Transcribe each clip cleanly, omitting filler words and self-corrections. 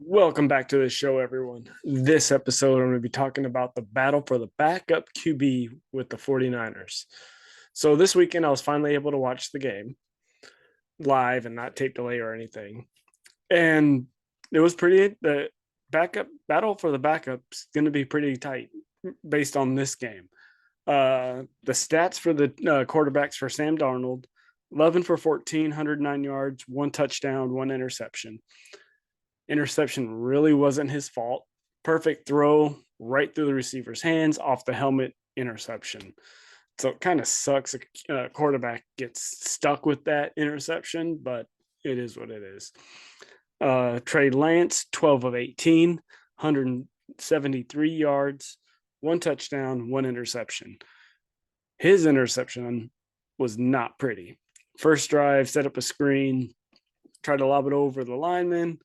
Welcome back to the show, everyone. This episode, I'm going to be talking about the battle for the backup QB with the 49ers. So, this weekend, I was finally able to watch the game live and not tape delay or anything. And it was the backup battle for the backup's going to be pretty tight based on this game. The stats for the quarterbacks for Sam Darnold: 11 for 14, 109 yards, one touchdown, one interception. Interception really wasn't his fault. Perfect throw right through the receiver's hands, off the helmet, interception. So it kind of sucks. A quarterback gets stuck with that interception, but it is what it is. Trey Lance, 12 of 18, 173 yards, one touchdown, one interception. His interception was not pretty. First drive, set up a screen, tried to lob it over the lineman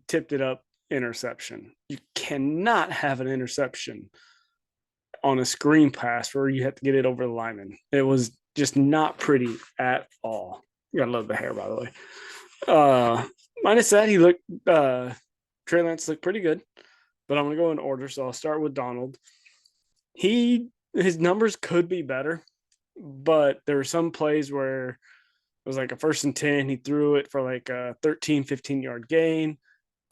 tipped it up, interception. You cannot have an interception on a screen pass where you have to get it over the lineman. It was just not pretty at all. You gotta love the hair, by the way. Minus that, Trey Lance looked pretty good, but I'm gonna go in order. So I'll start with Darnold. His numbers could be better, but there were some plays where it was like a 1st and 10. He threw it for like a 13, 15-yard gain,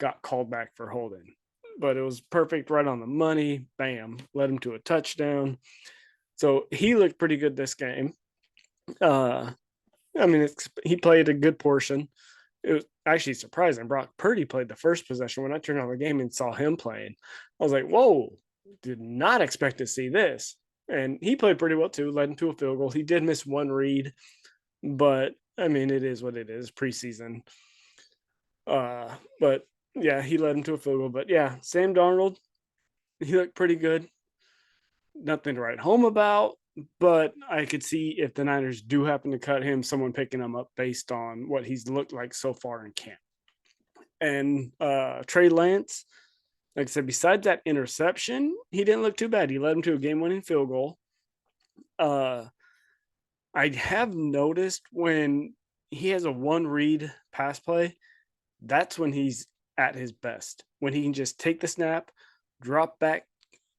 got called back for holding. But it was perfect, right on the money. Bam, led him to a touchdown. So he looked pretty good this game. Uh, he played a good portion. It was actually surprising. Brock Purdy played the first possession. When I turned on the game and saw him playing, I was like, whoa, did not expect to see this. And he played pretty well too, led him to a field goal. He did miss one read, but it is what it is, preseason. But yeah, he led him to a field goal. But yeah, Sam Darnold, he looked pretty good. Nothing to write home about, but I could see if the Niners do happen to cut him, someone picking him up based on what he's looked like so far in camp. And Trey Lance, like I said, besides that interception, he didn't look too bad. He led him to a game-winning field goal. I have noticed when he has a one read pass play, that's when he's at his best. When he can just take the snap, drop back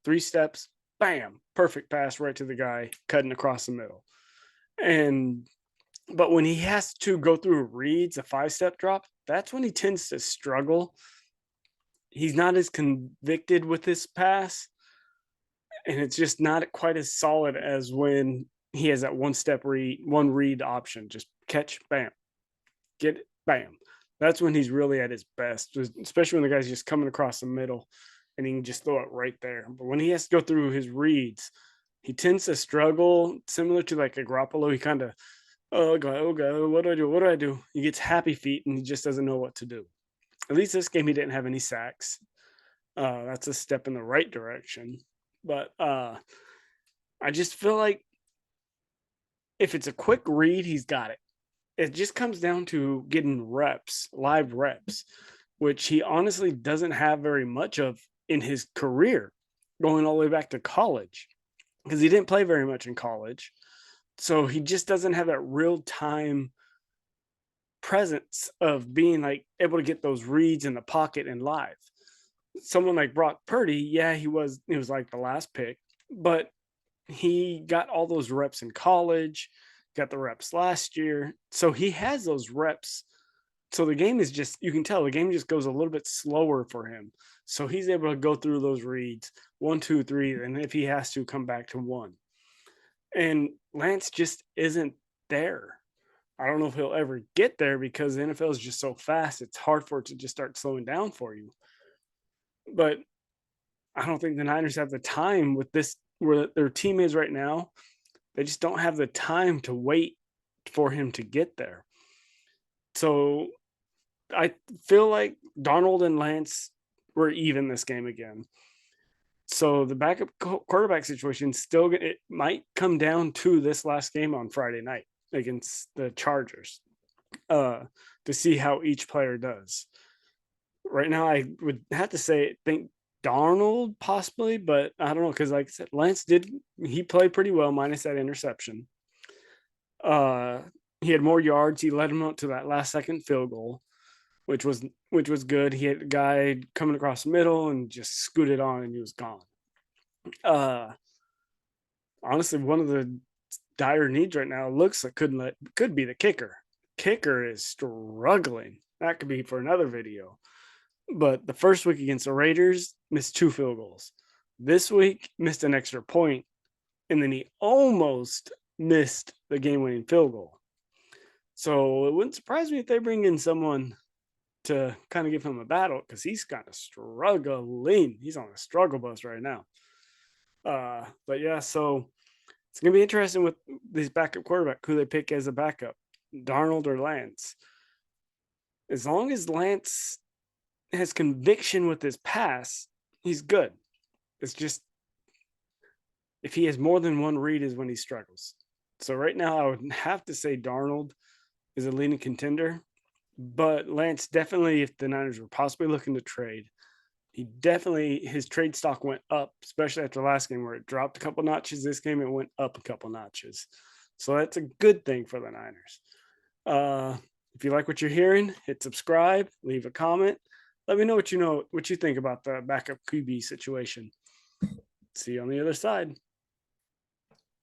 3 steps, bam, perfect pass right to the guy cutting across the middle. But when he has to go through reads, a 5-step drop, that's when he tends to struggle. He's not as convicted with this pass, and it's just not quite as solid as when he has that one read option. Just catch, bam, get it, bam. That's when he's really at his best, especially when the guy's just coming across the middle and he can just throw it right there. But when he has to go through his reads, he tends to struggle, similar to like a Garoppolo. He kind of, oh God, what do I do? What do I do? He gets happy feet and he just doesn't know what to do. At least this game, he didn't have any sacks. That's a step in the right direction. But I just feel like if it's a quick read, he's got it. It just comes down to getting reps, live reps, which he honestly doesn't have very much of in his career, going all the way back to college, because he didn't play very much in college. So he just doesn't have that real time presence of being like able to get those reads in the pocket and live. Someone like Brock Purdy, yeah, he was like the last pick, but he got all those reps in college, got the reps last year. So he has those reps. So the game is just, you can tell the game just goes a little bit slower for him. So he's able to go through those reads 1, 2, 3, and if he has to, come back to 1. And Lance just isn't there. I don't know if he'll ever get there because the NFL is just so fast. It's hard for it to just start slowing down for you. But I don't think the Niners have the time with this, where their team is right now. They just don't have the time to wait for him to get there. So I feel like Darnold and Lance were even this game again. So the backup quarterback situation it might come down to this last game on Friday night against the Chargers to see how each player does. Right now, I would have to think Darnold possibly, but I don't know, because like I said, Lance he played pretty well minus that interception. He had more yards. He led him up to that last second field goal. which was good. He had a guy coming across the middle and just scooted on, and he was gone. Uh, Honestly, one of the dire needs right now looks like could be the kicker. Kicker is struggling. That could be for another video. But the first week against the Raiders, missed 2 field goals. This week, missed an extra point, and then he almost missed the game-winning field goal. So it wouldn't surprise me if they bring in someone to kind of give him a battle, because he's kind of struggling. He's on a struggle bus right now. But yeah, so it's gonna be interesting with these backup quarterback who they pick as a backup, Darnold or Lance. As long as Lance has conviction with his pass, he's good. It's just if he has more than one read is when he struggles. So right now, I would have to say Darnold is a leading contender, but Lance definitely, if the Niners were possibly looking to trade, his trade stock went up, especially after last game where it dropped a couple notches. This game it went up a couple notches, so that's a good thing for the Niners. If you like what you're hearing, hit subscribe, leave a comment. Let me know what you think about the backup QB situation. See you on the other side.